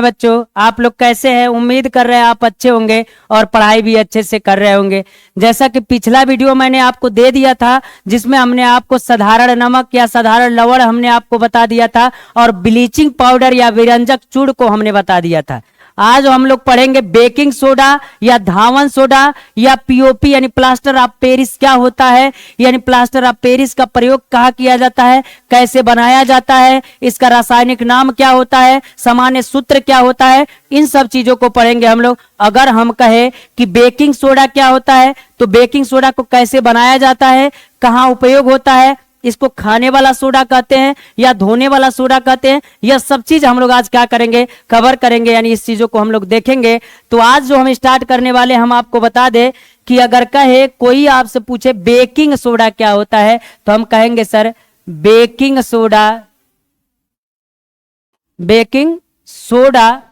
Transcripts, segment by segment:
प्यारे बच्चों, आप लोग कैसे हैं? उम्मीद कर रहे हैं आप अच्छे होंगे और पढ़ाई भी अच्छे से कर रहे होंगे। जैसा कि पिछला वीडियो मैंने आपको दे दिया था, जिसमें हमने आपको साधारण नमक या साधारण लवण हमने आपको बता दिया था और ब्लीचिंग पाउडर या विरंजक चूर्ण को हमने बता दिया था। आज हम लोग पढ़ेंगे बेकिंग सोडा या धावन सोडा या पीओपी यानी प्लास्टर ऑफ पेरिस क्या होता है, यानी प्लास्टर ऑफ पेरिस का प्रयोग कहाँ किया जाता है, कैसे बनाया जाता है, इसका रासायनिक नाम क्या होता है, सामान्य सूत्र क्या होता है, इन सब चीजों को पढ़ेंगे हम लोग। अगर हम कहें कि बेकिंग सोडा क्या होता है तो बेकिंग सोडा को कैसे बनाया जाता है, कहाँ उपयोग होता है, इसको खाने वाला सोडा कहते हैं या धोने वाला सोडा कहते हैं, यह सब चीज हम लोग आज क्या करेंगे, कवर करेंगे, यानी इस चीजों को हम लोग देखेंगे। तो आज जो हम स्टार्ट करने वाले, हम आपको बता दें कि अगर कहे कोई आपसे पूछे बेकिंग सोडा क्या होता है तो हम कहेंगे sir baking soda, baking soda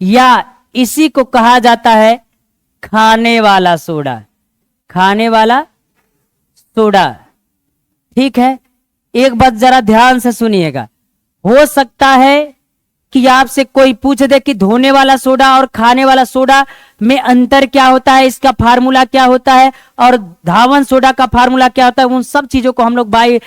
या इसी को कहा जाता है खाने वाला सोडा, खाने वाला सोडा। ठीक है, एक बात जरा ध्यान से सुनिएगा। हो सकता है कि आपसे कोई पूछ दे कि धोने वाला सोडा और खाने वाला सोडा में अंतर क्या होता है, इसका फार्मूला क्या होता है और धावन सोडा का फार्मूला क्या होता है, उन सब चीजों को हम लोग बारी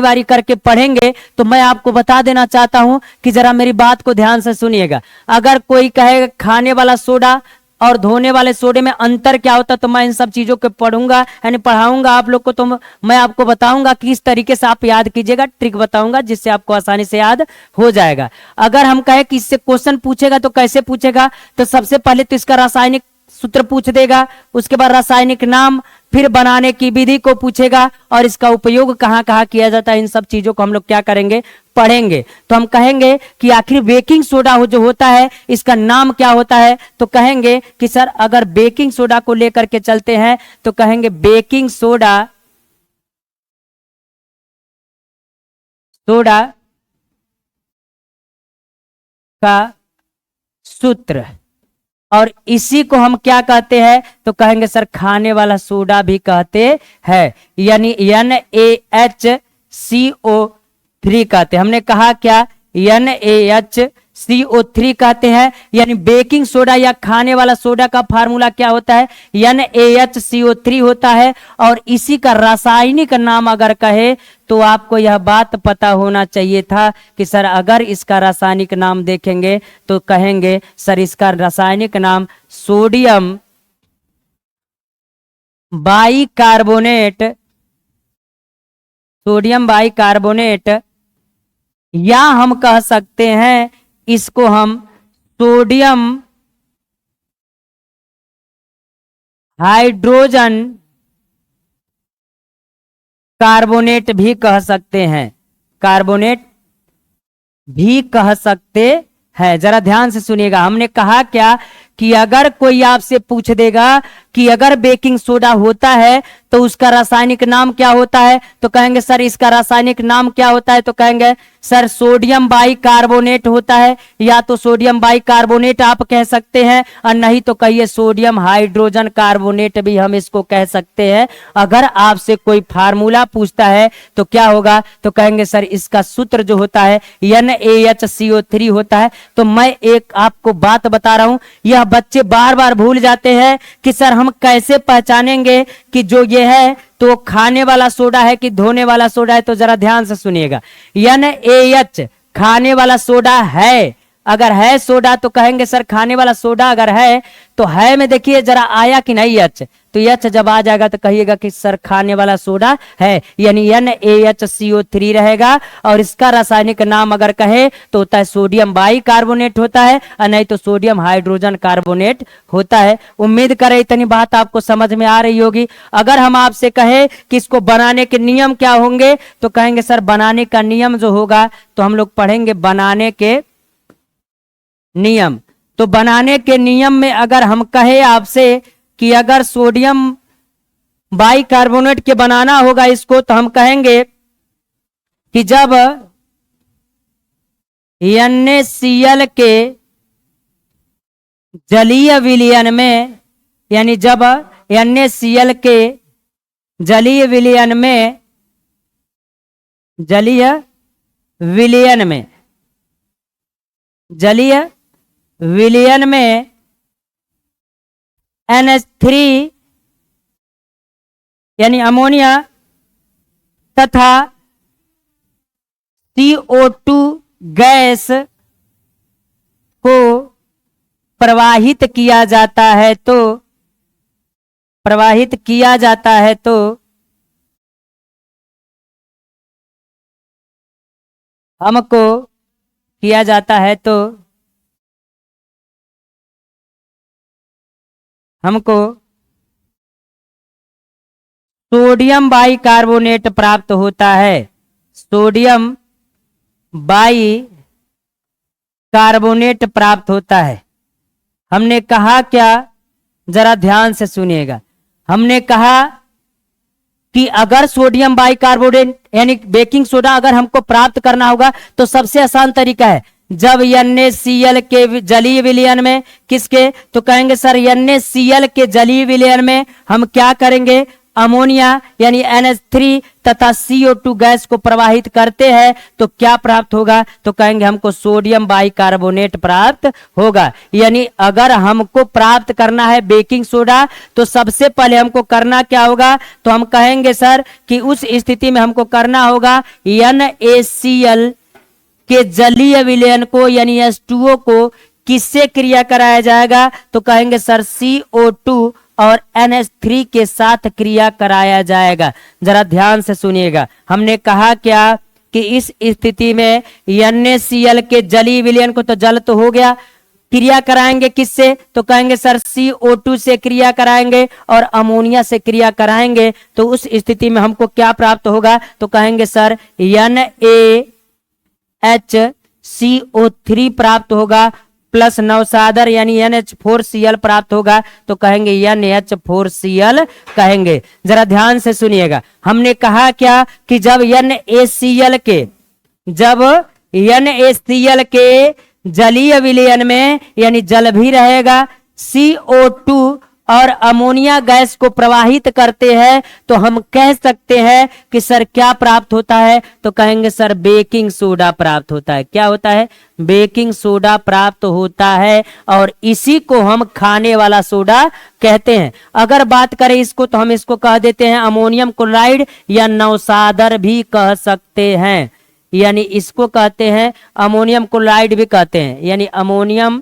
बारी करके पढ़ेंगे। तो मैं आपको बता देना चाहता हूं कि जरा मेरी बात को ध्यान से सुनिएगा। अगर कोई कहे खाने वाला सोडा और धोने वाले सोडे में अंतर क्या होता है तो मैं इन सब चीजों को पढ़ूंगा, यानी पढ़ाऊंगा आप लोग को। तो मैं आपको बताऊंगा कि इस तरीके से आप याद कीजिएगा, ट्रिक बताऊंगा जिससे आपको आसानी से याद हो जाएगा। अगर हम कहें कि इससे क्वेश्चन पूछेगा तो कैसे पूछेगा, तो सबसे पहले तो इसका रासायनिक सूत्र पूछ देगा, उसके बाद रासायनिक नाम, फिर बनाने की विधि को पूछेगा और इसका उपयोग कहाँ कहाँ किया जाता है, इन सब चीजों को हम लोग क्या करेंगे, पढ़ेंगे। तो हम कहेंगे कि आखिर बेकिंग सोडा जो होता है इसका नाम क्या होता है, तो कहेंगे कि सर अगर बेकिंग सोडा को लेकर के चलते हैं तो कहेंगे बेकिंग सोडा, सोडा का सूत्र, और इसी को हम क्या कहते हैं तो कहेंगे सर खाने वाला सोडा भी कहते हैं, यानी NaHCO3 कहते हैं। हमने कहा क्या, NaHCO3 कहते हैं। यानी बेकिंग सोडा या खाने वाला सोडा का फार्मूला क्या होता है, NaHCO3 होता है। और इसी का रासायनिक नाम अगर कहे तो आपको यह बात पता होना चाहिए था कि सर अगर इसका रासायनिक नाम देखेंगे तो कहेंगे सर इसका रासायनिक नाम सोडियम बाइकार्बोनेट, सोडियम बाइकार्बोनेट, या हम कह सकते हैं इसको हम सोडियम हाइड्रोजन कार्बोनेट भी कह सकते हैं, कार्बोनेट भी कह सकते हैं। जरा ध्यान से सुनिएगा। हमने कहा क्या कि अगर कोई आपसे पूछ देगा कि अगर बेकिंग सोडा होता है तो उसका रासायनिक नाम क्या होता है, तो कहेंगे सर इसका रासायनिक नाम क्या होता है, तो कहेंगे सर सोडियम बाइकार्बोनेट होता है, या तो सोडियम बाइकार्बोनेट आप कह सकते हैं और नहीं तो कहिए सोडियम हाइड्रोजन कार्बोनेट भी हम इसको कह सकते हैं। अगर आपसे कोई फार्मूला पूछता है तो क्या होगा, तो कहेंगे सर इसका सूत्र जो होता है NaHCO3 होता है। तो मैं एक आपको बात बता रहा हूं, यह बच्चे बार बार भूल जाते हैं कि सर हम कैसे पहचानेंगे कि जो ये है तो खाने वाला सोडा है कि धोने वाला सोडा है। तो जरा ध्यान से सुनिएगा, NaH खाने वाला सोडा है, अगर है सोडा तो कहेंगे सर खाने वाला सोडा अगर है तो है में देखिए जरा आया कि नहीं एच, तो एच जब आ जाएगा तो कहिएगा कि सर खाने वाला सोडा है, यानी NaHCO3 रहेगा। और इसका रासायनिक नाम अगर कहे तो होता है सोडियम बाइकार्बोनेट होता है और नहीं तो सोडियम हाइड्रोजन कार्बोनेट होता है। उम्मीद करें इतनी बात आपको समझ में आ रही होगी। अगर हम आपसे कहे कि इसको बनाने के नियम क्या होंगे तो कहेंगे सर बनाने का नियम जो होगा तो हम लोग पढ़ेंगे बनाने के नियम। तो बनाने के नियम में अगर हम कहे आपसे कि अगर सोडियम बाइकार्बोनेट के बनाना होगा इसको तो हम कहेंगे कि जब NaCl के जलीय विलयन में, यानी जब NaCl के जलीय विलयन में, जलीय विलयन में, जलीय विलयन में NH3 यानी अमोनिया तथा CO2 गैस को प्रवाहित किया जाता है तो हमको सोडियम बाइकार्बोनेट प्राप्त होता है। सोडियम बाइकार्बोनेट प्राप्त होता है। हमने कहा क्या, जरा ध्यान से सुनिएगा। हमने कहा कि अगर सोडियम बाइकार्बोनेट यानी बेकिंग सोडा अगर हमको प्राप्त करना होगा तो सबसे आसान तरीका है, जब NaCl के जलीय विलयन में किसके, तो कहेंगे सर NaCl के जलीय विलयन में हम क्या करेंगे, अमोनिया यानी NH3 तथा CO2 गैस को प्रवाहित करते हैं तो क्या प्राप्त होगा, तो कहेंगे हमको सोडियम बाइकार्बोनेट प्राप्त होगा। यानी अगर हमको प्राप्त करना है बेकिंग सोडा तो सबसे पहले हमको करना क्या होगा, तो हम कहेंगे सर कि उस स्थिति में हमको करना होगा NaCl के जलीय विलयन को यानी H2O को किससे क्रिया कराया जाएगा, तो कहेंगे सर CO2 और NH3 के साथ क्रिया कराया जाएगा। जरा ध्यान से सुनिएगा। हमने कहा क्या कि इस स्थिति में NaCl के जलीय विलयन को तो जल तो हो गया, क्रिया कराएंगे किससे, तो कहेंगे सर CO2 से क्रिया कराएंगे और अमोनिया से क्रिया कराएंगे तो उस स्थिति में हमको क्या प्राप्त होगा, तो कहेंगे सर NaHCO3 प्राप्त होगा प्लस नवसादर यानी NH4Cl प्राप्त होगा तो कहेंगे NH4Cl कहेंगे। जरा ध्यान से सुनिएगा। हमने कहा क्या कि जब NaCl के जलीय विलयन में यानी जल भी रहेगा, CO2 और अमोनिया गैस को प्रवाहित करते हैं तो हम कह सकते हैं कि सर क्या प्राप्त होता है, तो कहेंगे सर बेकिंग सोडा प्राप्त होता है। क्या होता है, बेकिंग सोडा प्राप्त होता है और इसी को हम खाने वाला सोडा कहते हैं। अगर बात करें इसको तो हम इसको कह देते हैं अमोनियम क्लोराइड या नवसादर भी कह सकते हैं, यानी इसको कहते हैं अमोनियम क्लोराइड भी कहते हैं, यानी अमोनियम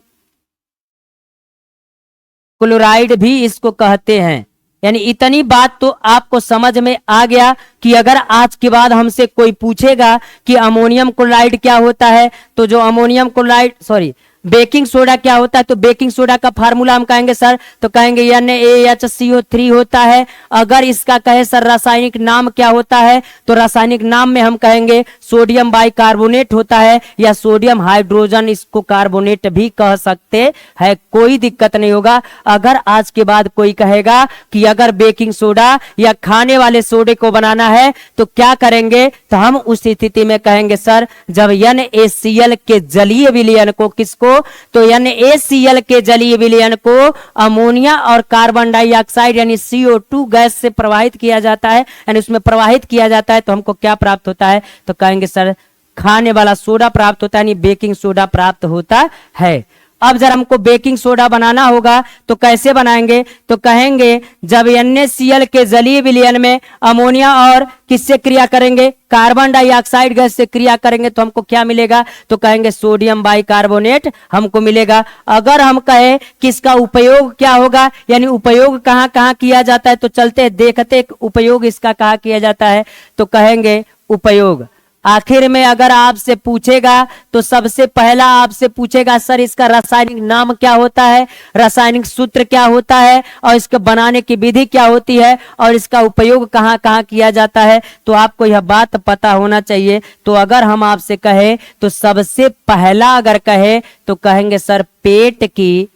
क्लोराइड भी इसको कहते हैं। यानी इतनी बात तो आपको समझ में आ गया कि अगर आज के बाद हमसे कोई पूछेगा कि अमोनियम क्लोराइड क्या होता है, तो जो अमोनियम क्लोराइड बेकिंग सोडा क्या होता है, तो बेकिंग सोडा का फार्मूला हम कहेंगे सर, तो कहेंगे NaHCO3 होता है। अगर इसका कहे सर रासायनिक नाम क्या होता है, तो रासायनिक नाम में हम कहेंगे सोडियम बाइकार्बोनेट होता है या सोडियम हाइड्रोजन इसको कार्बोनेट भी कह सकते हैं, कोई दिक्कत नहीं होगा। अगर आज के बाद कोई कहेगा कि अगर बेकिंग सोडा या खाने वाले सोडे को बनाना है तो क्या करेंगे, तो हम उस स्थिति में कहेंगे सर जब NaCl के जलीय विलयन को किसको, तो NaCl के जलीय विलयन को अमोनिया और कार्बन डाइऑक्साइड यानी CO2 गैस से प्रवाहित किया जाता है, यानी उसमें प्रवाहित किया जाता है तो हमको क्या प्राप्त होता है, तो कहेंगे सर खाने वाला सोडा प्राप्त होता है, यानी बेकिंग सोडा प्राप्त होता है। अब जरा हमको बेकिंग सोडा बनाना होगा तो कैसे बनाएंगे, तो कहेंगे जब NaCl के जलीय विलयन में अमोनिया और किससे क्रिया करेंगे, कार्बन डाइऑक्साइड गैस से क्रिया करेंगे तो हमको क्या मिलेगा, तो कहेंगे सोडियम बाइकार्बोनेट हमको मिलेगा। अगर हम कहे कि इसका उपयोग क्या होगा, यानी उपयोग कहाँ कहाँ किया जाता है, तो चलते देखते उपयोग इसका कहाँ किया जाता है, तो कहेंगे उपयोग आखिर में अगर आपसे पूछेगा तो सबसे पहला आपसे पूछेगा सर इसका रासायनिक नाम क्या होता है, रासायनिक सूत्र क्या होता है और इसके बनाने की विधि क्या होती है और इसका उपयोग कहाँ कहाँ किया जाता है, तो आपको यह बात पता होना चाहिए। तो अगर हम आपसे कहे तो सबसे पहला अगर कहे तो कहेंगे सर पेट की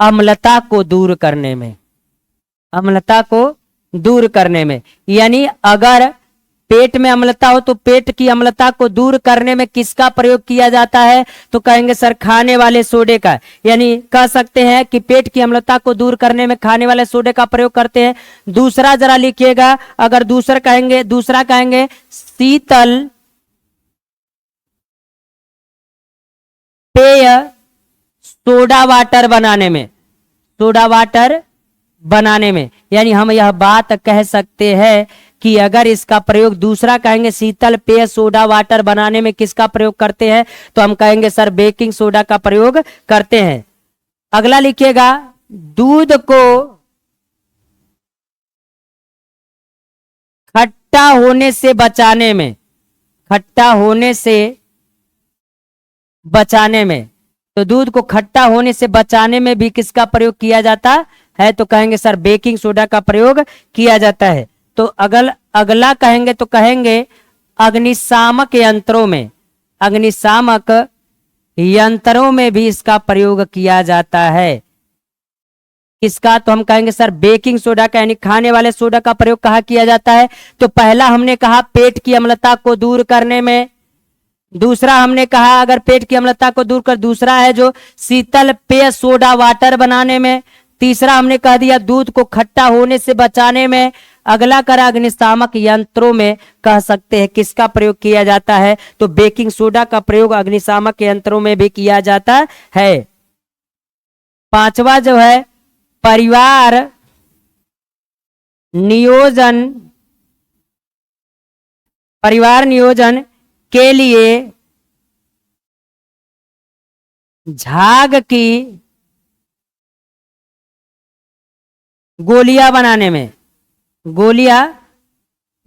अम्लता को दूर करने में, अम्लता को दूर करने में, यानी अगर पेट में अम्लता हो तो पेट की अम्लता को दूर करने में किसका प्रयोग किया जाता है, तो कहेंगे सर खाने वाले सोडे का, यानी कह सकते हैं कि पेट की अम्लता को दूर करने में खाने वाले सोडे का प्रयोग करते हैं। दूसरा जरा लिखिएगा, अगर दूसरा कहेंगे शीतल पेय सोडा वाटर बनाने में, सोडा वाटर बनाने में। यानी हम यह बात कह सकते हैं कि अगर इसका प्रयोग दूसरा कहेंगे शीतल पेय सोडा वाटर बनाने में किसका प्रयोग करते हैं, तो हम कहेंगे सर बेकिंग सोडा का प्रयोग करते हैं। अगला लिखिएगा, दूध को खट्टा होने से बचाने में, खट्टा होने से बचाने में, तो दूध को खट्टा होने से बचाने में भी किसका प्रयोग किया जाता है, तो कहेंगे सर बेकिंग सोडा का प्रयोग किया जाता है। तो अगला कहेंगे तो कहेंगे अग्निशामक यंत्रों में, अग्निशामक यंत्रों में भी इसका प्रयोग किया जाता है। किसका, तो हम कहेंगे सर बेकिंग सोडा का, यानी खाने वाले सोडा का प्रयोग कहाँ किया जाता है, तो पहला हमने कहा पेट की अम्लता को दूर करने में, दूसरा हमने कहा अगर पेट की अम्लता को दूर कर, दूसरा है जो शीतल पेय सोडा वाटर बनाने में, तीसरा हमने कह दिया दूध को खट्टा होने से बचाने में, अगला करा अग्निशामक यंत्रों में कह सकते हैं किसका प्रयोग किया जाता है, तो बेकिंग सोडा का प्रयोग अग्निशामक यंत्रों में भी किया जाता है। पांचवा जो है परिवार नियोजन, परिवार नियोजन के लिए झाग की गोलियां बनाने में, गोलियां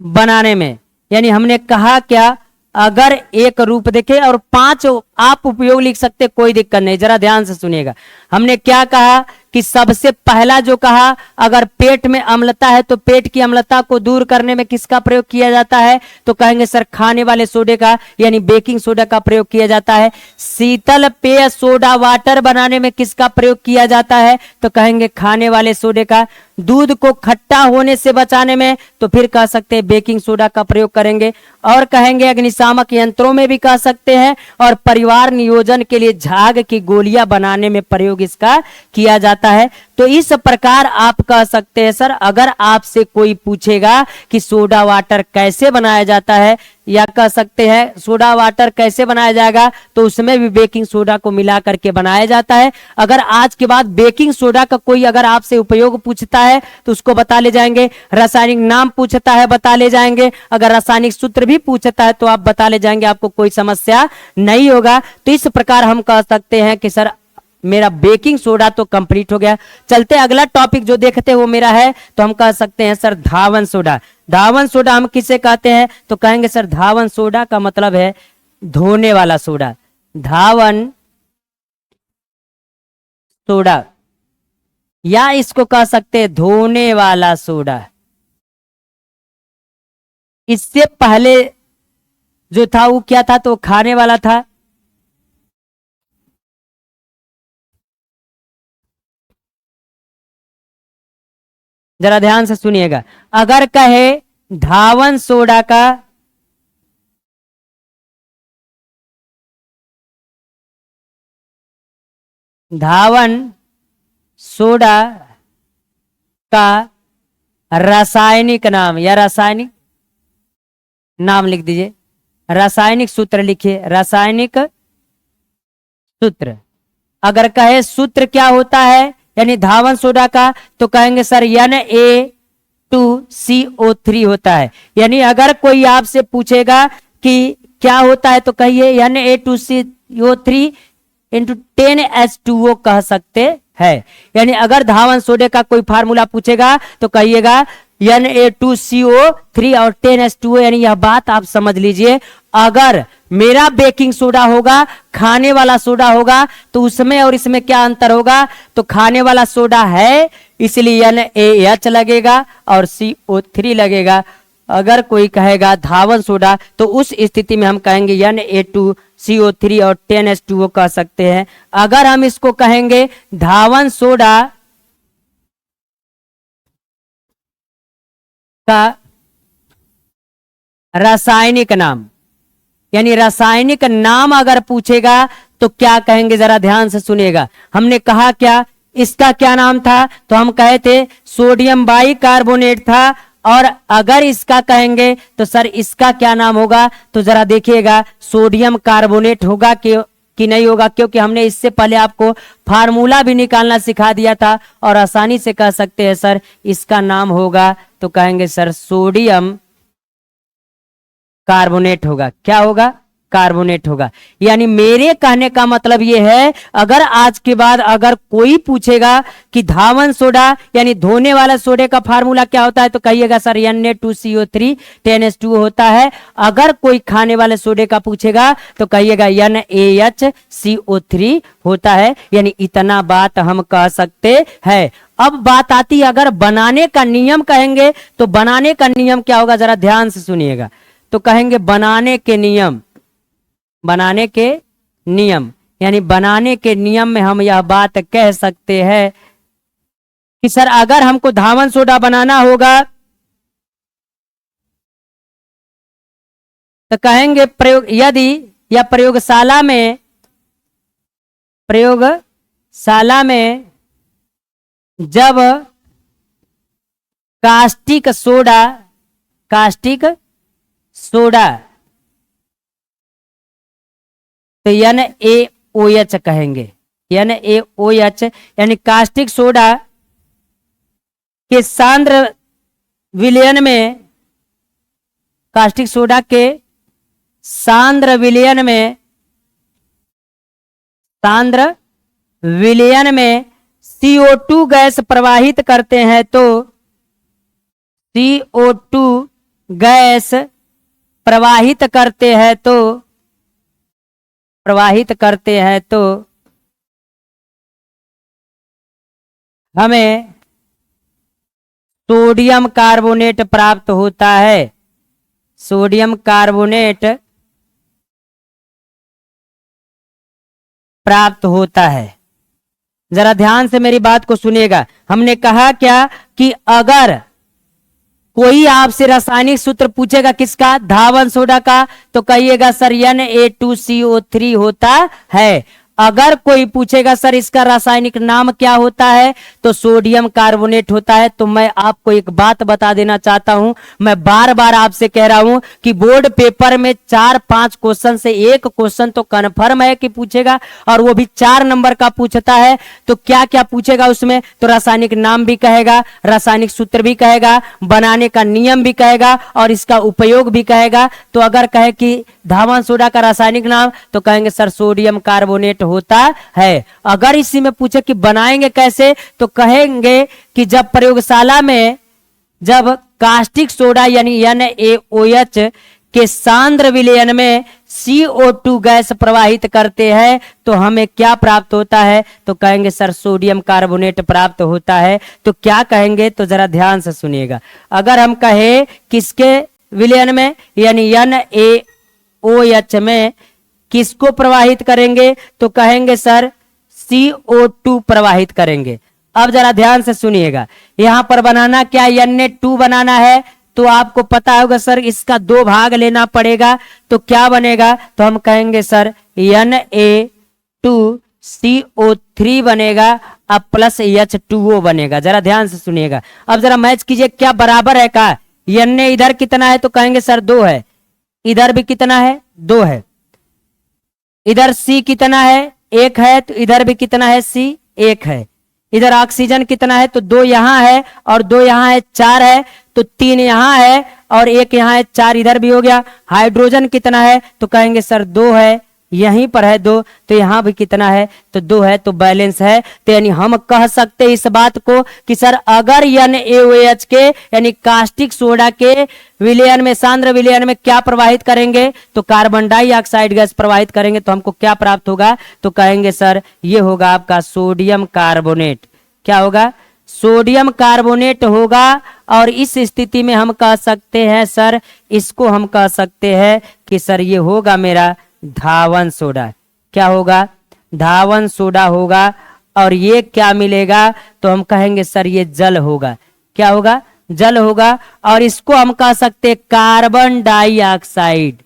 बनाने में, यानी हमने कहा क्या, अगर एक रूप देखे और 5 आप उपयोग लिख सकते, कोई दिक्कत नहीं, जरा ध्यान से सुनिएगा। हमने क्या कहा कि सबसे पहला जो कहा अगर पेट में अम्लता है तो पेट की अम्लता को दूर करने में किसका प्रयोग किया जाता है, तो कहेंगे सर खाने वाले सोडे का, यानी बेकिंग सोडा का प्रयोग किया जाता है। शीतल पेय सोडा वाटर बनाने में किसका प्रयोग किया जाता है, तो कहेंगे खाने वाले सोडे का। दूध को खट्टा होने से बचाने में तो फिर कह सकते हैं बेकिंग सोडा का प्रयोग करेंगे, और कहेंगे अग्निशामक यंत्रों में भी कह सकते हैं, और परिवार नियोजन के लिए झाग की गोलियां बनाने में प्रयोग इसका किया जाता है। तो इस प्रकार आप कह सकते हैं सर अगर आपसे कोई पूछेगा कि सोडा वाटर कैसे बनाया जाता है, या कह सकते हैं सोडा वाटर कैसे बनाया जाएगा, तो उसमें भी बेकिंग सोडा को मिला करके बनाया जाता है। अगर आज के बाद बेकिंग सोडा का कोई अगर आपसे उपयोग पूछता है तो उसको बता ले जाएंगे, रासायनिक नाम पूछता है बता ले जाएंगे, अगर रासायनिक सूत्र भी पूछता है तो आप बता ले जाएंगे, आपको कोई समस्या नहीं होगा। तो इस प्रकार हम कह सकते हैं कि सर मेरा बेकिंग सोडा तो कंप्लीट हो गया। चलते अगला टॉपिक जो देखते हैं वो मेरा है, तो हम कह सकते हैं सर धावन सोडा। धावन सोडा हम किसे कहते हैं, तो कहेंगे सर धावन सोडा का मतलब है धोने वाला सोडा, धावन सोडा, या इसको कह सकते हैं धोने वाला सोडा। इससे पहले जो था वो क्या था, तो खाने वाला था। जरा ध्यान से सुनिएगा, अगर कहे धावन सोडा का, धावन सोडा का रासायनिक नाम, या रासायनिक नाम लिख दीजिए, रासायनिक सूत्र लिखिए, रासायनिक सूत्र। अगर कहे सूत्र क्या होता है यानी धावन सोडा का, तो कहेंगे सर Na2CO3 होता है। यानी अगर कोई आपसे पूछेगा कि क्या होता है तो कहिए Na2CO3 इंटू 10H2O कह सकते हैं। यानी अगर धावन सोडे का कोई फार्मूला पूछेगा तो कहिएगा Na2CO3 और 10H2O, यानी यह बात आप समझ लीजिए। अगर मेरा बेकिंग सोडा होगा, खाने वाला सोडा होगा, तो उसमें और इसमें क्या अंतर होगा, तो खाने वाला सोडा है इसलिए NaH लगेगा और CO3 लगेगा। अगर कोई कहेगा धावन सोडा तो उस स्थिति में हम कहेंगे Na2CO3 और 10H2O कह सकते हैं। अगर हम इसको कहेंगे धावन सोडा का रासायनिक नाम, यानी रासायनिक नाम अगर पूछेगा तो क्या कहेंगे, जरा ध्यान से सुनिएगा। हमने कहा क्या, इसका क्या नाम था, तो हम कहे थे सोडियम बाइकार्बोनेट था। और अगर इसका कहेंगे तो सर इसका क्या नाम होगा, तो जरा देखिएगा सोडियम कार्बोनेट होगा कि कि नहीं होगा, क्योंकि हमने इससे पहले आपको फार्मूला भी निकालना सिखा दिया था और आसानी से कह सकते हैं सर इसका नाम होगा, तो कहेंगे सर सोडियम कार्बोनेट होगा। क्या होगा? कार्बोनेट होगा। यानी मेरे कहने का मतलब यह है, अगर आज के बाद अगर कोई पूछेगा कि धावन सोडा यानी धोने वाला सोडे का फार्मूला क्या होता है, तो कहिएगा सर Na2CO3 10H2O होता है। अगर कोई खाने वाले सोडे का पूछेगा तो कहिएगा NaHCO3 होता है। यानी इतना बात हम कह सकते हैं। अब बात आती है अगर बनाने का नियम कहेंगे, तो बनाने का नियम क्या होगा, जरा ध्यान से सुनिएगा। तो कहेंगे बनाने के नियम, बनाने के नियम, यानी बनाने के नियम में हम यह बात कह सकते हैं कि सर अगर हमको धावन सोडा बनाना होगा तो कहेंगे प्रयोग, यदि या प्रयोगशाला में जब कास्टिक सोडा तो NaOH कहेंगे, NaOH यानी कास्टिक सोडा के सांद्र विलयन में, कास्टिक सोडा के सांद्र विलयन में CO2 गैस प्रवाहित करते हैं तो CO2 गैस प्रवाहित करते हैं तो हमें सोडियम कार्बोनेट प्राप्त होता है। सोडियम कार्बोनेट प्राप्त होता है। जरा ध्यान से मेरी बात को सुनिएगा। हमने कहा क्या कि अगर कोई आपसे रासायनिक सूत्र पूछेगा किसका, धावन सोडा का, तो कहिएगा सर Na2CO3 होता है। अगर कोई पूछेगा सर इसका रासायनिक नाम क्या होता है, तो सोडियम कार्बोनेट होता है। तो मैं आपको एक बात बता देना चाहता हूं, मैं बार बार आपसे कह रहा हूं कि बोर्ड पेपर में 4-5 क्वेश्चन से एक क्वेश्चन तो कन्फर्म है कि पूछेगा, और वो भी 4 नंबर का पूछता है। तो क्या क्या पूछेगा उसमें, तो रासायनिक नाम भी कहेगा, रासायनिक सूत्र भी कहेगा, बनाने का नियम भी कहेगा और इसका उपयोग भी कहेगा। तो अगर कहे कि धावन सोडा का रासायनिक नाम, तो कहेंगे सर सोडियम कार्बोनेट होता है। अगर इसी में पूछे कि बनाएंगे कैसे, तो कहेंगे कि जब प्रयोगशाला में जब कास्टिक सोडा यानी NaOH के सांद्र विलयन में CO2 गैस प्रवाहित करते हैं तो हमें क्या प्राप्त होता है, तो कहेंगे सर सोडियम कार्बोनेट प्राप्त होता है। तो क्या कहेंगे, तो जरा ध्यान से सुनिएगा। अगर हम कहे किसके विलयन में यानी NaOH में किसको प्रवाहित करेंगे, तो कहेंगे सर CO2 प्रवाहित करेंगे। अब जरा ध्यान से सुनिएगा, यहां पर बनाना क्या, Na2 बनाना है, तो आपको पता होगा सर इसका 2 भाग लेना पड़ेगा। तो क्या बनेगा, तो हम कहेंगे सर Na2CO3 बनेगा अब प्लस H2O बनेगा। जरा ध्यान से सुनिएगा। अब जरा मैच कीजिए, क्या बराबर है का, Na इधर कितना है, तो कहेंगे सर 2 है, इधर भी कितना है, 2 है, इधर C कितना है, 1 है, तो इधर भी कितना है, C 1 है। इधर ऑक्सीजन कितना है, तो 2 यहां है और 2 यहां है, 4 है, तो 3 यहां है और 1 यहां है, 4 इधर भी हो गया। हाइड्रोजन कितना है, तो कहेंगे सर 2 है, यहीं पर है 2, तो यहां भी कितना है, तो 2 है, तो बैलेंस है। तो यानी हम कह सकते हैं इस बात को कि सर अगर NaOH के यानी कास्टिक सोडा के विलयन में, सांद्र विलयन में क्या प्रवाहित करेंगे, तो कार्बन डाइऑक्साइड गैस प्रवाहित करेंगे, तो हमको क्या प्राप्त होगा, तो कहेंगे सर ये होगा आपका सोडियम कार्बोनेट। क्या होगा, सोडियम कार्बोनेट होगा। और इस स्थिति में हम कह सकते हैं सर, इसको हम कह सकते हैं कि सर ये होगा मेरा धावन सोडा। क्या होगा, धावन सोडा होगा। और ये क्या मिलेगा, तो हम कहेंगे सर ये जल होगा। क्या होगा, जल होगा। और इसको हम कह सकते कार्बन डाइऑक्साइड,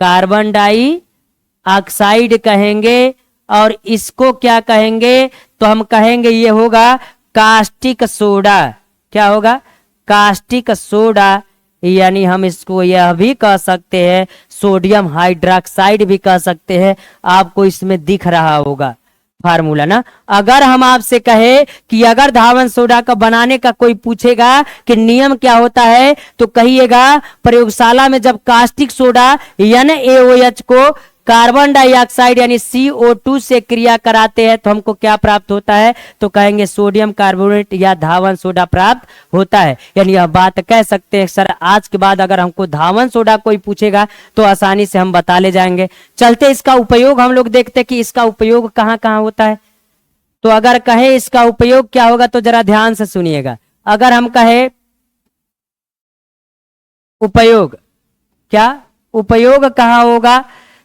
कार्बन डाइऑक्साइड कहेंगे। और इसको क्या कहेंगे, तो हम कहेंगे ये होगा कास्टिक सोडा। क्या होगा, कास्टिक सोडा यानी हम इसको यह भी कह सकते हैं सोडियम हाइड्रोक्साइड भी कह सकते हैं। आपको इसमें दिख रहा होगा फार्मूला ना। अगर हम आपसे कहे कि अगर धावन सोडा का बनाने का कोई पूछेगा कि नियम क्या होता है, तो कहिएगा प्रयोगशाला में जब कास्टिक सोडा NaOH को कार्बन डाइऑक्साइड यानी CO2 से क्रिया कराते हैं तो हमको क्या प्राप्त होता है, तो कहेंगे सोडियम कार्बोनेट या धावन सोडा प्राप्त होता है। यानी यह बात कह सकते हैं सर आज के बाद अगर हमको धावन सोडा कोई पूछेगा तो आसानी से हम बता ले जाएंगे। चलते इसका उपयोग हम लोग देखते हैं कि इसका उपयोग कहाँ कहाँ होता है। तो अगर कहे इसका उपयोग क्या होगा तो जरा ध्यान से सुनिएगा। अगर हम कहे उपयोग, क्या उपयोग कहाँ होगा,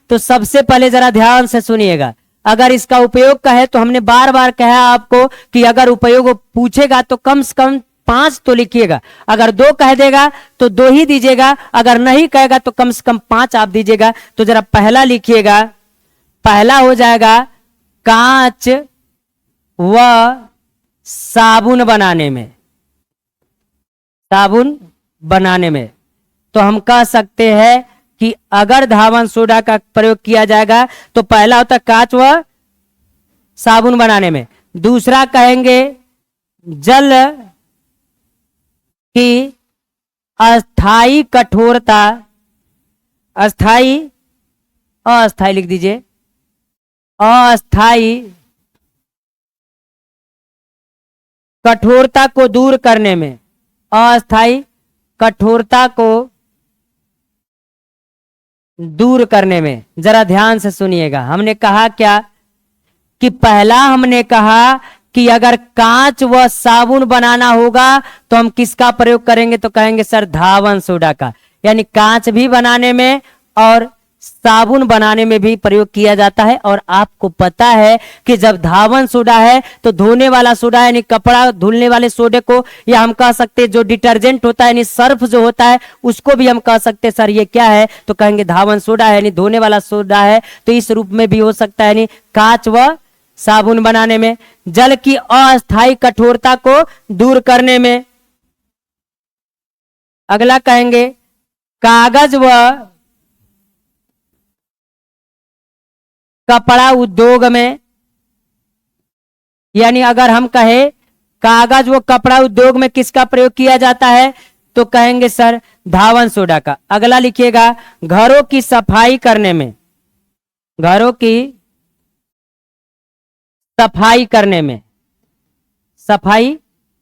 तो सबसे पहले जरा ध्यान से सुनिएगा। अगर इसका उपयोग कहे तो हमने बार बार कहा आपको कि अगर उपयोग पूछेगा तो कम से कम 5 तो लिखिएगा। अगर 2 कह देगा तो 2 ही दीजिएगा, अगर नहीं कहेगा तो कम से कम 5 आप दीजिएगा। तो जरा पहला लिखिएगा, पहला हो जाएगा कांच व साबुन बनाने में, साबुन बनाने में। तो हम कह सकते हैं कि अगर धावन सोडा का प्रयोग किया जाएगा तो पहला होता है कांच व साबुन बनाने में। दूसरा कहेंगे जल की अस्थाई कठोरता, अस्थाई अस्थाई लिख दीजिए, अस्थाई कठोरता को दूर करने में, अस्थाई कठोरता को दूर करने में। जरा ध्यान से सुनिएगा, हमने कहा क्या कि पहला हमने कहा कि अगर कांच व साबुन बनाना होगा तो हम किसका प्रयोग करेंगे, तो कहेंगे सर धावन सोडा का। यानी कांच भी बनाने में और साबुन बनाने में भी प्रयोग किया जाता है। और आपको पता है कि जब धावन सोडा है तो धोने वाला सोडा यानी कपड़ा धुलने वाले सोडे को, या हम कह सकते हैं जो डिटर्जेंट होता है यानी सर्फ जो होता है उसको भी हम कह सकते हैं सर ये क्या है, तो कहेंगे धावन सोडा है यानी धोने वाला सोडा है। तो इस रूप में भी हो सकता है यानी कांच व साबुन बनाने में। जल की अस्थायी कठोरता को दूर करने में। अगला कहेंगे कागज व कपड़ा उद्योग में, यानी अगर हम कहे कागज व कपड़ा उद्योग में किसका प्रयोग किया जाता है, तो कहेंगे सर धावन सोडा का। अगला लिखिएगा घरों की सफाई करने में, घरों की सफाई करने में, सफाई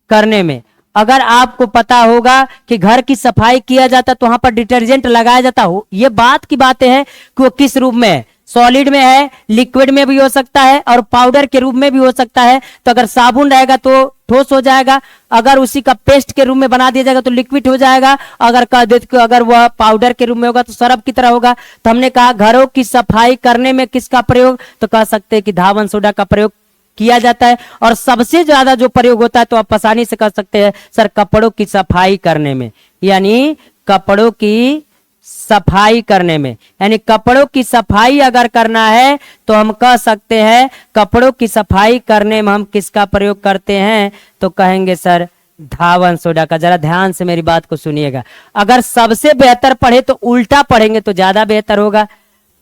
करने में। अगर आपको पता होगा कि घर की सफाई किया जाता तो वहां पर डिटर्जेंट लगाया जाता हो, ये बात की बातें हैं कि वो किस रूप में है, सॉलिड में है, लिक्विड में भी हो सकता है और पाउडर के रूप में भी हो सकता है। तो अगर साबुन रहेगा तो ठोस हो जाएगा, अगर उसी का पेस्ट के रूप में बना दिया जाएगा तो लिक्विड हो जाएगा, अगर कह दे अगर वह पाउडर के रूप में होगा तो सरफ की तरह होगा। तो हमने कहा घरों की सफाई करने में किसका प्रयोग, तो कह सकते हैं कि धावन सोडा का प्रयोग किया जाता है। और सबसे ज्यादा जो प्रयोग होता है तो आप आसानी से कह सकते हैं सर कपड़ों की सफाई करने में, यानी कपड़ों की सफाई करने में। यानी कपड़ों की सफाई अगर करना है तो हम कह सकते हैं कपड़ों की सफाई करने में हम किसका प्रयोग करते हैं, तो कहेंगे सर धावन सोडा का। जरा ध्यान से मेरी बात को सुनिएगा। अगर सबसे बेहतर पढ़े तो उल्टा पढ़ेंगे तो ज्यादा बेहतर होगा।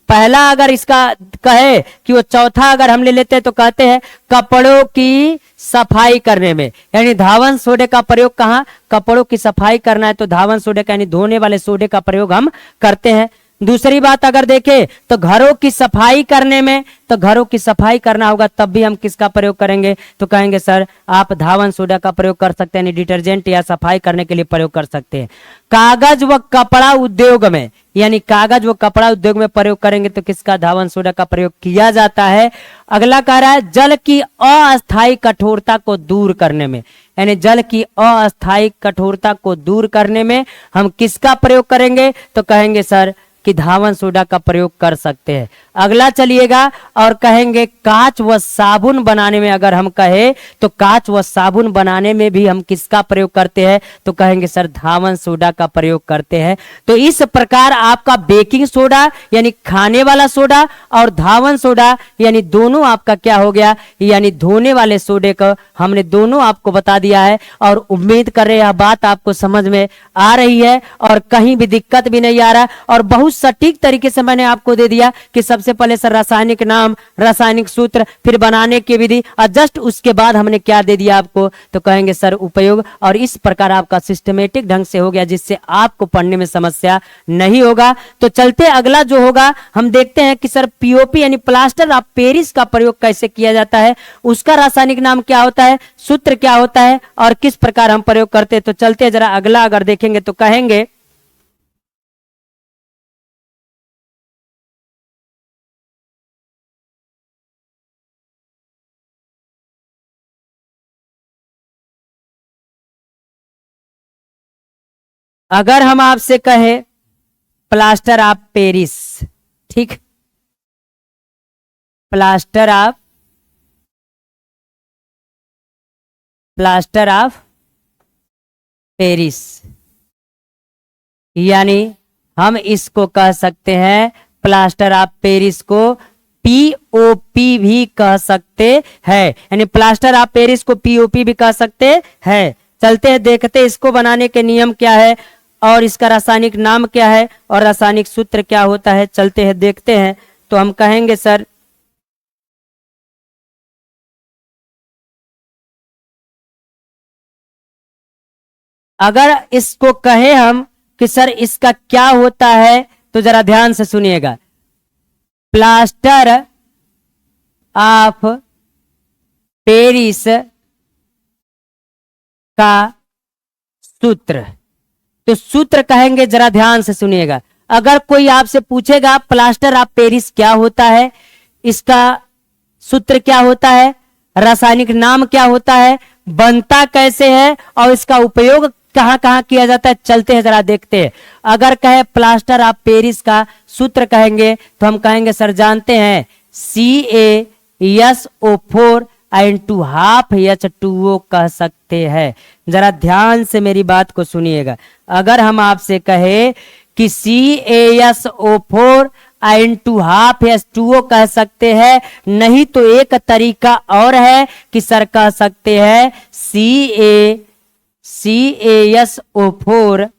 पहला अगर इसका कहे कि वो चौथा अगर हम ले लेते हैं तो कहते हैं कपड़ों की सफाई करने में, यानी धावन सोडे का प्रयोग कहाँ, कपड़ों की सफाई करना है तो धावन सोडे का यानी धोने वाले सोडे का प्रयोग हम करते हैं। दूसरी बात अगर देखें तो घरों की सफाई करने में, तो घरों की सफाई करना होगा तब भी हम किसका प्रयोग करेंगे, तो कहेंगे सर आप धावन सोडा का प्रयोग कर सकते हैं, डिटर्जेंट या सफाई करने के लिए प्रयोग कर सकते हैं। कागज व कपड़ा उद्योग में, यानी कागज व कपड़ा उद्योग में प्रयोग करेंगे तो किसका, धावन सोडा का प्रयोग किया जाता है। अगला कह रहा है जल की अस्थायी कठोरता को दूर करने में, यानी जल की अस्थायी कठोरता को दूर करने में हम किसका प्रयोग करेंगे, तो कहेंगे सर कि धावन सोडा का प्रयोग कर सकते हैं। अगला चलिएगा और कहेंगे कांच व साबुन बनाने में, अगर हम कहे तो कांच व साबुन बनाने में भी हम किसका प्रयोग करते हैं, तो कहेंगे सर धावन सोडा का प्रयोग करते हैं। तो इस प्रकार आपका बेकिंग सोडा यानी खाने वाला सोडा और धावन सोडा यानी दोनों आपका क्या हो गया, यानी धोने वाले सोडे को हमने दोनों आपको बता दिया है। और उम्मीद कर रहे हैं यह बात आपको समझ में आ रही है और कहीं भी दिक्कत भी नहीं आ रहा, और बहुत सटीक तरीके से मैंने आपको दे दिया कि सबसे पहले सर रासायनिक नाम, रासायनिक सूत्र, फिर बनाने की विधि, और जस्ट उसके बाद हमने क्या दे दिया आपको, तो कहेंगे सर उपयोग। और इस प्रकार आपका सिस्टमेटिक ढंग से हो गया जिससे आपको पढ़ने में समस्या नहीं होगा। तो चलते अगला जो होगा हम देखते हैं कि सर पीओपी यानी प्लास्टर ऑफ पेरिस का प्रयोग कैसे किया जाता है, उसका रासायनिक नाम क्या होता है, सूत्र क्या होता है और किस प्रकार हम प्रयोग करते हैं। तो चलते जरा अगला अगर देखेंगे तो कहेंगे अगर हम आपसे कहे प्लास्टर ऑफ पेरिस, ठीक, प्लास्टर ऑफ पेरिस यानी हम इसको कह सकते हैं, प्लास्टर ऑफ पेरिस को पीओपी भी कह सकते हैं, यानी प्लास्टर ऑफ पेरिस को पीओपी भी कह सकते हैं। चलते हैं देखते हैं इसको बनाने के नियम क्या है और इसका रासायनिक नाम क्या है और रासायनिक सूत्र क्या होता है। चलते हैं देखते हैं। तो हम कहेंगे सर अगर इसको कहे हम कि सर इसका क्या होता है, तो जरा ध्यान से सुनिएगा। प्लास्टर ऑफ पेरिस का सूत्र, तो सूत्र कहेंगे, जरा ध्यान से सुनिएगा। अगर कोई आपसे पूछेगा प्लास्टर ऑफ पेरिस क्या होता है, इसका सूत्र क्या होता है, रासायनिक नाम क्या होता है, बनता कैसे है और इसका उपयोग कहां कहां किया जाता है, चलते हैं जरा देखते हैं। अगर कहे प्लास्टर ऑफ पेरिस का सूत्र कहेंगे तो हम कहेंगे सर जानते हैं CaSO4 टू हाफ H2O कह सकते हैं। जरा ध्यान से मेरी बात को सुनिएगा। अगर हम आपसे कहे कि CaSO4 टू हाफ H2O कह सकते हैं, नहीं तो एक तरीका और है कि सर कह सकते हैं CaSO4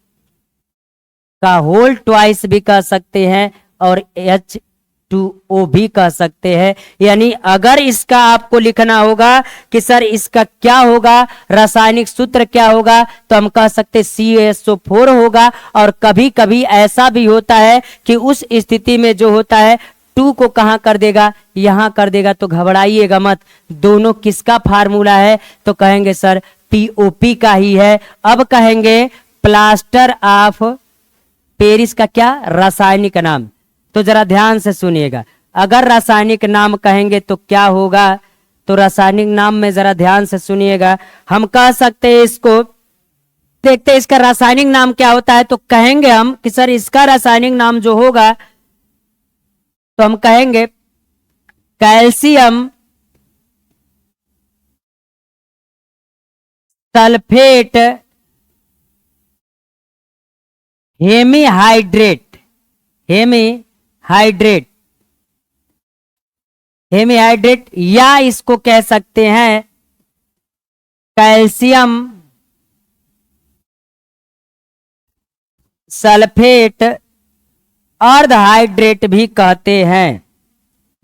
का होल ट्वाइस भी कह सकते हैं और H2O भी कह सकते हैं। यानी अगर इसका आपको लिखना होगा कि सर इसका क्या होगा, रासायनिक सूत्र क्या होगा, तो हम कह सकते CaSO4 होगा। और कभी कभी ऐसा भी होता है कि उस स्थिति में जो होता है 2 को कहां कर देगा, यहां कर देगा। तो घबराइएगा मत, दोनों किसका फार्मूला है, तो कहेंगे सर पीओपी का ही है। अब कहेंगे प्लास्टर ऑफ पेरिस का क्या रासायनिक नाम, तो जरा ध्यान से सुनिएगा। अगर रासायनिक नाम कहेंगे तो क्या होगा, तो रासायनिक नाम में जरा ध्यान से सुनिएगा। हम कह सकते हैं इसको, देखते हैं इसका रासायनिक नाम क्या होता है। तो कहेंगे हम कि सर इसका रासायनिक नाम जो होगा, तो हम कहेंगे कैल्शियम सल्फेट हेमीहाइड्रेट, हेमीहाइड्रेट या इसको कह सकते हैं कैल्शियम सल्फेट अर्धहाइड्रेट भी कहते हैं।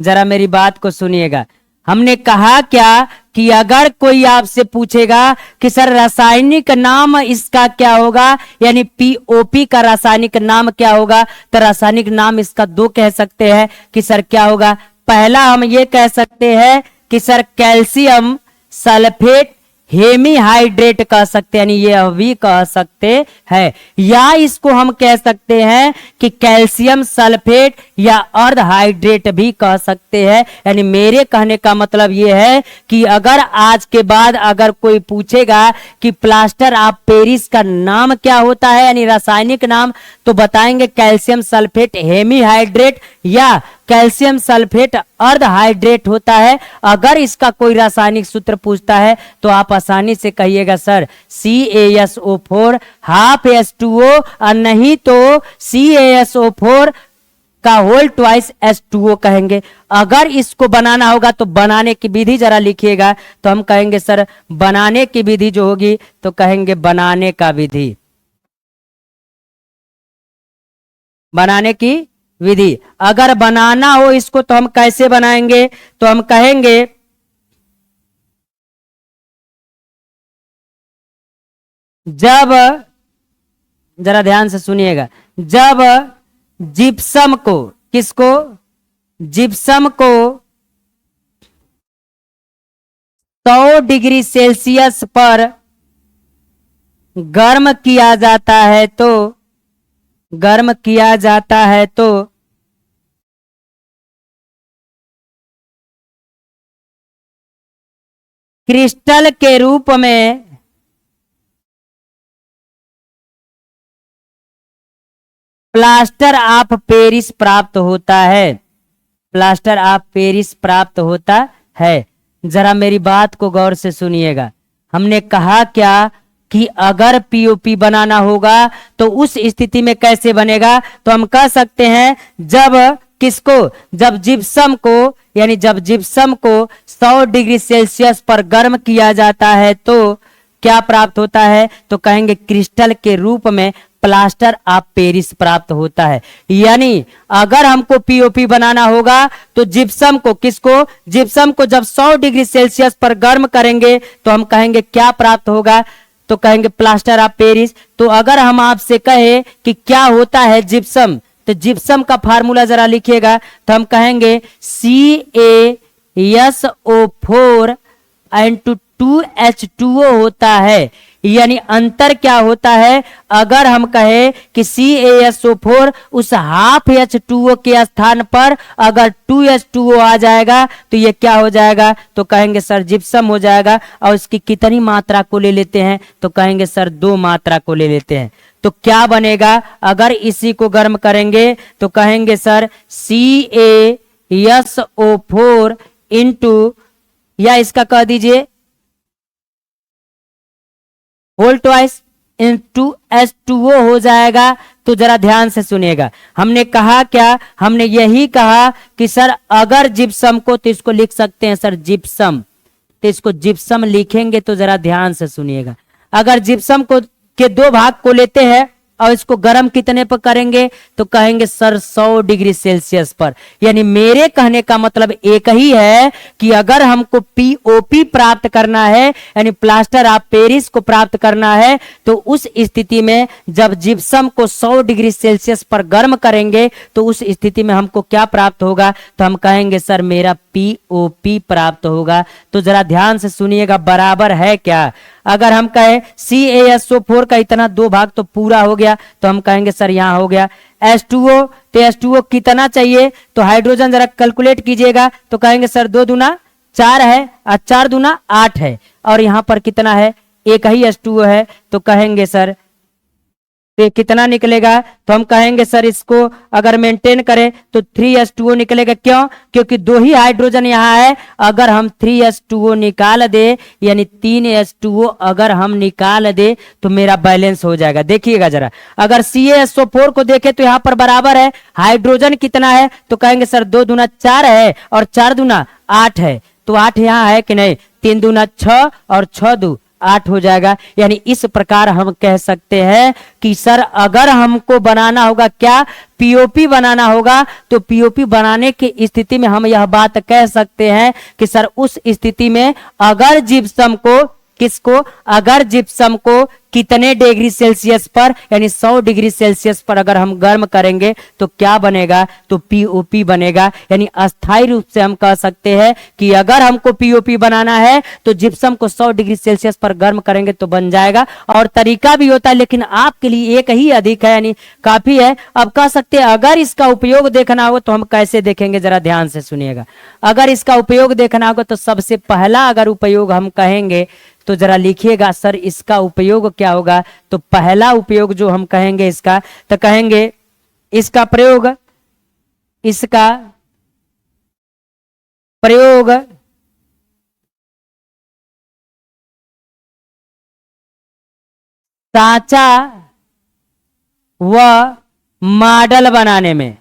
जरा मेरी बात को सुनिएगा। हमने कहा क्या कि अगर कोई आपसे पूछेगा कि सर रासायनिक नाम इसका क्या होगा, यानी पीओपी का रासायनिक नाम क्या होगा, तो रासायनिक नाम इसका 2 कह सकते हैं कि सर क्या होगा। पहला हम ये कह सकते हैं कि sir calcium sulphate hemihydrate कह सकते हैं, यानी यह भी कह सकते हैं। या इसको हम कह सकते हैं कि कैल्शियम सल्फेट या अर्ध हाइड्रेट भी कह सकते हैं। यानी मेरे कहने का मतलब यह है कि अगर आज के बाद अगर कोई पूछेगा कि प्लास्टर ऑफ पेरिस का नाम क्या होता है, यानी रासायनिक नाम, तो बताएंगे कैल्शियम सल्फेट हेमी हाइड्रेट या कैल्शियम सल्फेट अर्ध हाइड्रेट होता है। अगर इसका कोई रासायनिक सूत्र पूछता है तो आप आसानी से कहिएगा सर CaSO4 हाफ H2O, और नहीं तो CaSO4 का होल ट्वाइस H2O कहेंगे। अगर इसको बनाना होगा तो बनाने की विधि जरा लिखिएगा, तो हम कहेंगे सर बनाने की विधि जो होगी तो कहेंगे बनाने का विधि, बनाने की विधि। अगर बनाना हो इसको तो हम कैसे बनाएंगे, तो हम कहेंगे जब, जरा ध्यान से सुनिएगा, जब जिप्सम को, किसको, जिप्सम को 100 डिग्री सेल्सियस पर गर्म किया जाता है तो, गर्म किया जाता है तो क्रिस्टल के रूप में प्लास्टर ऑफ पेरिस प्राप्त होता है, प्लास्टर ऑफ पेरिस प्राप्त होता है। जरा मेरी बात को गौर से सुनिएगा। हमने कहा क्या कि अगर पीओपी बनाना होगा तो उस स्थिति में कैसे बनेगा, तो हम कह सकते हैं जब किसको, जब जिप्सम को, यानी जब जिप्सम को 100 डिग्री सेल्सियस पर गर्म किया जाता है तो क्या प्राप्त होता है, तो कहेंगे क्रिस्टल के रूप में प्लास्टर ऑफ पेरिस प्राप्त होता है। यानी अगर हमको पीओपी बनाना होगा तो जिप्सम को, किसको, जिप्सम को जब 100 डिग्री सेल्सियस पर गर्म करेंगे तो हम कहेंगे क्या प्राप्त होगा, तो कहेंगे प्लास्टर ऑफ पेरिस। तो अगर हम आपसे कहे कि क्या होता है जिप्सम, तो जिप्सम का फार्मूला जरा लिखिएगा, तो हम कहेंगे CaSO4 इंटू 2H2O होता है। यानी अंतर क्या होता है, अगर हम कहे कि CaSO4 उस हाफ H2O के स्थान पर अगर 2H2O आ जाएगा तो ये क्या हो जाएगा, तो कहेंगे सर जिप्सम हो जाएगा। और इसकी कितनी मात्रा को ले लेते हैं, तो कहेंगे सर 2 मात्रा को ले लेते हैं। तो क्या बनेगा, अगर इसी को गर्म करेंगे तो कहेंगे सर CaSO4 इंटू, या इसका कह दीजिए होल ट्वाइस इंटू H2O हो जाएगा। तो जरा ध्यान से सुनिएगा, हमने कहा क्या, हमने यही कहा कि सर अगर जिप्सम को, तो इसको लिख सकते हैं सर जिप्सम, तो इसको जिप्सम लिखेंगे। तो जरा ध्यान से सुनिएगा, अगर जिप्सम को के 2 भाग को लेते हैं और इसको गर्म कितने पर करेंगे, तो कहेंगे सर 100 डिग्री सेल्सियस पर। यानी मेरे कहने का मतलब एक ही है कि अगर हमको पीओपी प्राप्त करना है, यानी प्लास्टर ऑफ पेरिस को प्राप्त करना है, तो उस स्थिति में जब जिप्सम को 100 डिग्री सेल्सियस पर गर्म करेंगे तो उस स्थिति में हमको क्या प्राप्त होगा, तो हम कहेंगे सर मेरा पीओपी प्राप्त होगा। तो जरा ध्यान से सुनिएगा, बराबर है क्या। अगर हम कहें CaSO4 का इतना 2 भाग तो पूरा हो गया, तो हम कहेंगे सर यहां हो गया H2O, तो H2O कितना चाहिए, तो हाइड्रोजन जरा कैलकुलेट कीजिएगा, तो कहेंगे सर 2 दूना 4 है और 4 दूना 8 है, और यहां पर कितना है, एक ही H2O है। तो कहेंगे सर तो कितना निकलेगा, तो हम कहेंगे सर इसको अगर मेंटेन करें तो 3H2O निकलेगा। क्यों, क्योंकि 2 ही हाइड्रोजन यहाँ है। अगर हम 3H2O निकाल दे, यानी 3H2O अगर हम निकाल दे तो मेरा बैलेंस हो जाएगा। देखिएगा जरा, अगर CaSO4 को देखें तो यहाँ पर बराबर है, हाइड्रोजन कितना है, तो कहेंगे सर 2 दूना 4 है और 4 दूना 8 है। तो 8 यहाँ है कि नहीं, 3 दूना 6 और 6 दू 8 हो जाएगा। यानी इस प्रकार हम कह सकते हैं कि सर अगर हमको बनाना होगा क्या, पीओपी बनाना होगा, तो पीओपी बनाने की स्थिति में हम यह बात कह सकते हैं कि सर उस स्थिति में अगर जिप्सम को, किसको, अगर जिप्सम को कितने डिग्री सेल्सियस पर, यानी 100 डिग्री सेल्सियस पर अगर हम गर्म करेंगे तो क्या बनेगा, तो पीओपी बनेगा। यानी अस्थायी रूप से हम कह सकते हैं कि अगर हमको पीओपी बनाना है तो जिप्सम को 100 डिग्री सेल्सियस पर गर्म करेंगे तो बन जाएगा। और तरीका भी होता है, लेकिन आपके लिए एक ही अधिक है, यानी काफी है। अब कह सकते हैं अगर इसका उपयोग देखना हो तो हम कैसे देखेंगे, जरा ध्यान से सुनिएगा। अगर इसका उपयोग देखना होगा तो सबसे पहला अगर उपयोग हम कहेंगे तो जरा लिखिएगा सर इसका उपयोग क्या होगा। तो पहला उपयोग जो हम कहेंगे इसका, तो कहेंगे इसका प्रयोग सांचा व मॉडल बनाने में,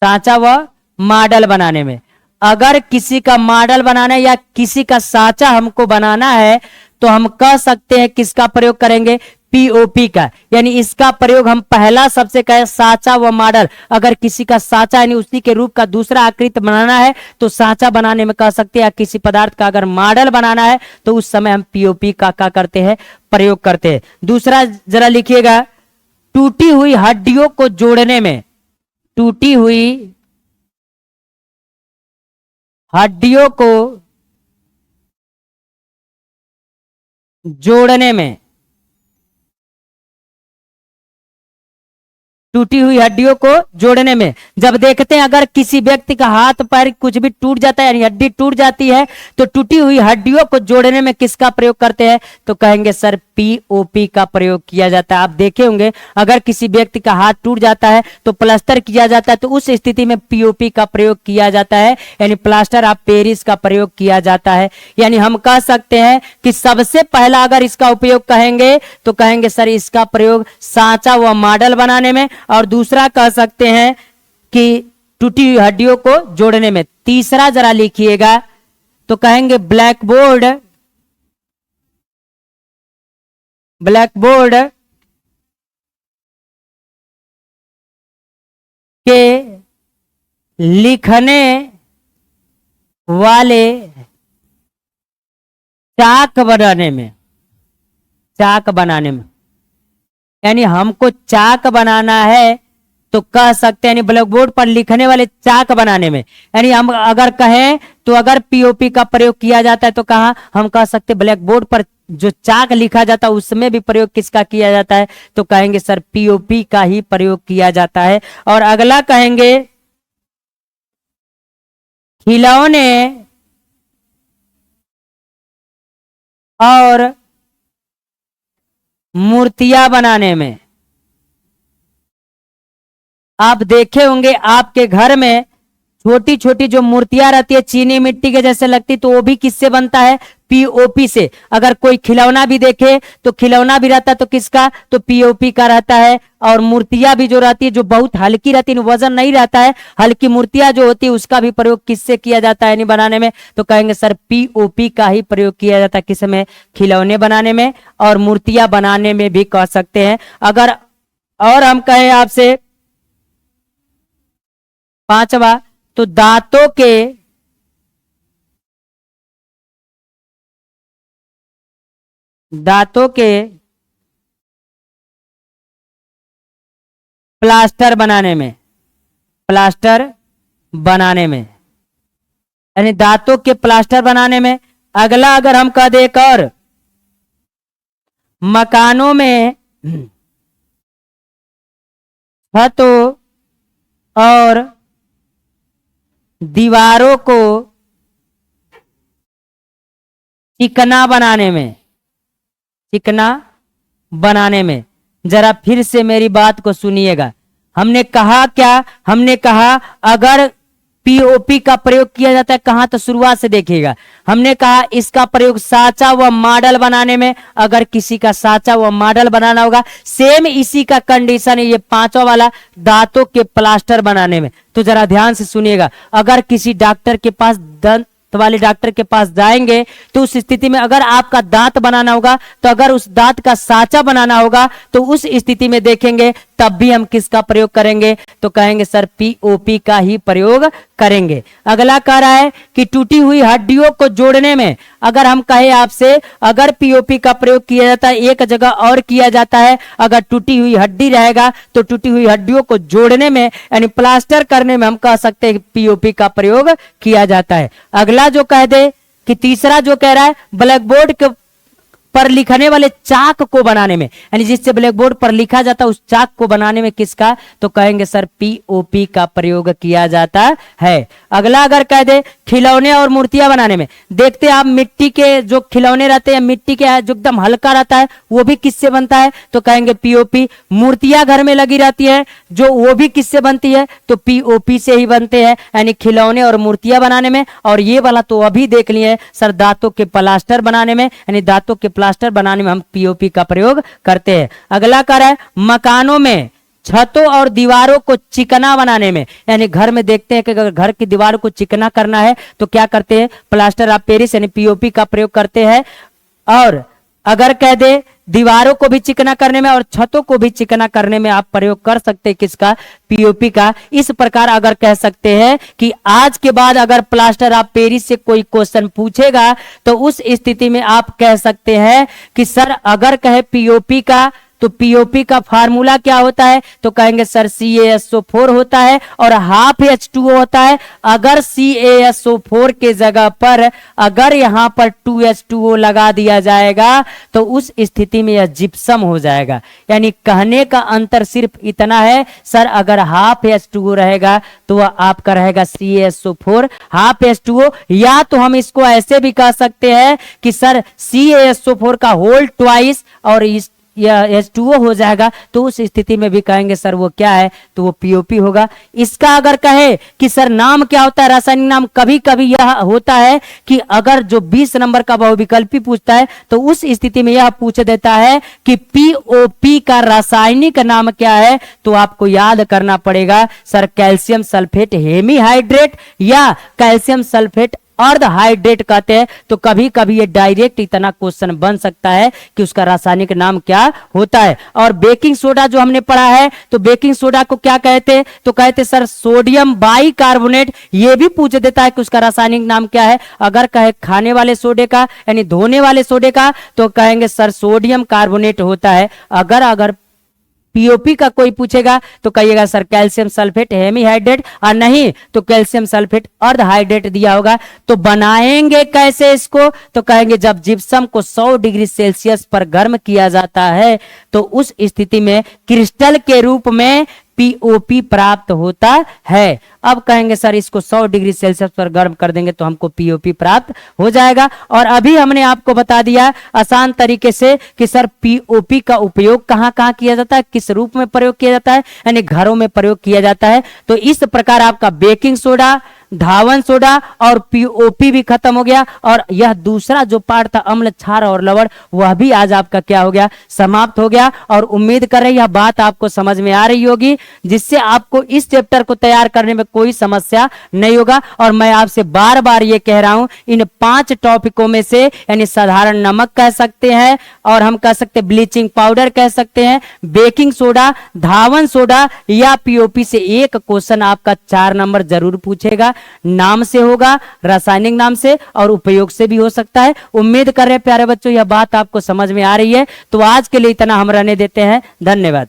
सांचा व मॉडल बनाने में। अगर किसी का मॉडल बनाना है या किसी का सांचा हमको बनाना है तो हम कह सकते हैं किसका प्रयोग करेंगे, पीओपी का। यानी इसका प्रयोग हम पहला सबसे कहें सांचा व मॉडल। अगर किसी का सांचा यानी उसी के रूप का दूसरा आकृति बनाना है तो सांचा बनाने में कह सकते हैं, किसी पदार्थ का अगर मॉडल बनाना है तो उस समय हम पीओपी का क्या करते हैं, प्रयोग करते हैं। दूसरा जरा लिखिएगा, टूटी हुई हड्डियों को जोड़ने में, टूटी हुई हड्डियों को जोड़ने में, टूटी हुई हड्डियों को जोड़ने में। जब देखते हैं अगर किसी व्यक्ति का हाथ पैर कुछ भी टूट जाता है यानी हड्डी टूट जाती है तो टूटी हुई हड्डियों को जोड़ने में किसका प्रयोग करते हैं, तो कहेंगे सर पीओपी का प्रयोग किया जाता है। आप देखे होंगे अगर किसी व्यक्ति का हाथ टूट जाता है तो प्लास्टर किया जाता है, तो उस स्थिति में पीओपी का प्रयोग किया जाता है, यानी प्लास्टर ऑफ पेरिस का प्रयोग किया जाता है। यानी हम कह सकते हैं कि सबसे पहला अगर इसका उपयोग कहेंगे तो कहेंगे सर इसका प्रयोग सांचा व मॉडल बनाने में, और दूसरा कह सकते हैं कि टूटी हुई हड्डियों को जोड़ने में। तीसरा जरा लिखिएगा तो कहेंगे ब्लैकबोर्ड के लिखने वाले चाक बनाने में, यानी हमको चाक बनाना है तो कह सकते हैं, यानी ब्लैक बोर्ड पर लिखने वाले चाक बनाने में। यानी हम अगर कहें तो अगर पीओपी का प्रयोग किया जाता है तो कहा हम कह सकते ब्लैक बोर्ड पर जो चाक लिखा जाता है उसमें भी प्रयोग किसका किया जाता है, तो कहेंगे सर पीओपी का ही प्रयोग किया जाता है। और अगला कहेंगे खिलौने और मूर्तियां बनाने में। आप देखे होंगे आपके घर में छोटी छोटी जो मूर्तियां रहती है चीनी मिट्टी के जैसे लगती, तो वो भी किससे बनता है, पीओपी से। अगर कोई खिलौना भी देखे तो खिलौना भी रहता है तो किसका, तो पीओपी का रहता है। और मूर्तियां भी जो रहती है जो बहुत हल्की रहती है, वजन नहीं रहता है, हल्की मूर्तियां जो होती है उसका भी प्रयोग किससे किया जाता है नहीं बनाने में, तो कहेंगे सर पीओपी का ही प्रयोग किया जाता है। किस में, खिलौने बनाने में और मूर्तियां बनाने में भी कह सकते हैं। अगर और हम कहें आपसे पांचवा, तो दांतों के प्लास्टर बनाने में, यानी दांतों के प्लास्टर बनाने में। अगला अगर हम कह दे एक और, मकानों में छतों और दीवारों को चिकना बनाने में। जरा फिर से मेरी बात को सुनिएगा। हमने कहा क्या, हमने कहा अगर पीओपी का प्रयोग किया जाता है कहां, तो शुरुआत से देखिएगा। हमने कहा इसका प्रयोग सांचा व मॉडल बनाने में। अगर किसी का सांचा व मॉडल बनाना होगा, सेम इसी का कंडीशन है ये पांचवा वाला, दांतों के प्लास्टर बनाने में। तो जरा ध्यान से सुनिएगा। अगर किसी डॉक्टर के पास, दंत वाले डॉक्टर के पास जाएंगे तो उस स्थिति में अगर आपका दांत बनाना होगा, तो अगर उस दांत का सांचा बनाना होगा तो उस स्थिति में देखेंगे तब भी हम किसका प्रयोग करेंगे, तो कहेंगे सर पीओपी का ही प्रयोग करेंगे। अगला कह रहा है कि टूटी हुई हड्डियों को जोड़ने में, अगर हम कहें आपसे अगर पीओपी का प्रयोग किया जाता है एक जगह और किया जाता है, अगर टूटी हुई हड्डी रहेगा तो टूटी हुई हड्डियों को जोड़ने में यानी प्लास्टर करने में हम कह सकते हैं पीओपी का प्रयोग किया जाता है। अगला जो कह दे कि तीसरा जो कह रहा है ब्लैक बोर्ड के पर लिखने वाले चाक को बनाने में, यानी जिससे ब्लैक बोर्ड पर लिखा जाता है उस चाक को बनाने में किसका, तो कहेंगे सर पीओपी का प्रयोग किया जाता है। अगला अगर कह दे खिलौने और मूर्तियां बनाने में, देखते हैं आप मिट्टी के जो खिलौने रहते हैं, मिट्टी के जो एकदम हल्का रहता है वो भी किससे बनता है, तो कहेंगे पीओपी। मूर्तियां घर में लगी रहती है जो वो भी किससे बनती है, तो पीओपी से ही बनते हैं, यानी खिलौने और मूर्तियां बनाने में। और ये वाला तो अभी देख लिए सर दांतों के प्लास्टर बनाने में, यानी दांतों के प्लास्टर बनाने में हम पीओपी का प्रयोग करते हैं। अगला कर है मकानों में छतों और दीवारों को चिकना बनाने में, यानी घर में देखते हैं कि अगर घर की दीवार को चिकना करना है तो क्या करते हैं, प्लास्टर ऑफ पेरिस यानी पीओपी का प्रयोग करते हैं। और अगर कह दे दीवारों को भी चिकना करने में और छतों को भी चिकना करने में आप प्रयोग कर सकते हैं किसका, पीओपी का। इस प्रकार अगर कह सकते हैं कि आज के बाद अगर प्लास्टर ऑफ पेरिस से कोई क्वेश्चन पूछेगा तो उस स्थिति में आप कह सकते हैं कि सर अगर कहे पीओपी का तो पीओपी का फार्मूला क्या होता है, तो कहेंगे सर CaSO4 होता है और हाफ H2O होता है। अगर CaSO4 के जगह पर अगर यहां पर 2H2O लगा दिया जाएगा तो उस स्थिति में यह जिप्सम हो जाएगा। यानी कहने का अंतर सिर्फ इतना है सर, अगर हाफ H2O रहेगा तो वह आपका रहेगा CaSO4 हाफ H2O, या तो हम इसको ऐसे भी कह सकते हैं कि सर CaSO4 का होल ट्वाइस और इस यह H2O हो जाएगा, तो उस स्थिति में भी कहेंगे सर वो क्या है, तो वो पीओपी होगा। इसका अगर कहे कि सर नाम क्या होता है रासायनिक नाम, कभी कभी यह होता है कि अगर जो 20 नंबर का बहुविकल्पी पूछता है तो उस स्थिति में यह पूछ देता है कि पीओपी का रासायनिक नाम क्या है, तो आपको याद करना पड़ेगा सर कैल्शियम सल्फेट हेमीहाइड्रेट या कैल्शियम सल्फेट अर्धहाइड्रेट कहते हैं। तो कभी कभी ये डायरेक्ट इतना क्वेश्चन बन सकता है कि उसका रासायनिक नाम क्या होता है। और बेकिंग सोडा जो हमने पढ़ा है, तो बेकिंग सोडा को क्या कहते हैं, तो कहते हैं सर सोडियम बाइकार्बोनेट। ये भी पूछ देता है कि उसका रासायनिक नाम क्या है। अगर कहे खाने वाले सोडे का यानी धोने वाले सोडे का, तो कहेंगे सर सोडियम कार्बोनेट होता है। अगर पीओपी का कोई पूछेगा तो कहिएगा सर कैल्शियम सल्फेट हेमीहाइड्रेट, और नहीं तो कैल्शियम सल्फेट अर्धहाइड्रेट दिया होगा। तो बनाएंगे कैसे इसको, तो कहेंगे जब जिप्सम को 100 डिग्री सेल्सियस पर गर्म किया जाता है तो उस स्थिति में क्रिस्टल के रूप में पीओपी प्राप्त होता है। अब कहेंगे सर इसको 100 डिग्री सेल्सियस पर गर्म कर देंगे तो हमको पीओपी प्राप्त हो जाएगा। और अभी हमने आपको बता दिया आसान तरीके से कि सर पीओपी का उपयोग कहां कहां किया जाता है, किस रूप में प्रयोग किया जाता है, यानी घरों में प्रयोग किया जाता है। तो इस प्रकार आपका बेकिंग सोडा, धावन सोडा और पीओपी भी खत्म हो गया। और यह दूसरा जो पार्ट था अम्ल, क्षार और लवण, वह भी आज आपका क्या हो गया, समाप्त हो गया। और उम्मीद कर रहे हैं यह बात आपको समझ में आ रही होगी, जिससे आपको इस चैप्टर को तैयार करने में कोई समस्या नहीं होगा। और मैं आपसे बार बार ये कह रहा हूं, इन 5 टॉपिकों में से यानी साधारण नमक कह सकते हैं, और हम कह सकते हैं ब्लीचिंग पाउडर कह सकते हैं, बेकिंग सोडा, धावन सोडा या पीओपी से एक क्वेश्चन आपका 4 नंबर जरूर पूछेगा। नाम से होगा, रासायनिक नाम से, और उपयोग से भी हो सकता है। उम्मीद कर रहे हैं प्यारे बच्चों यह बात आपको समझ में आ रही है। तो आज के लिए इतना हम रहने देते हैं। धन्यवाद।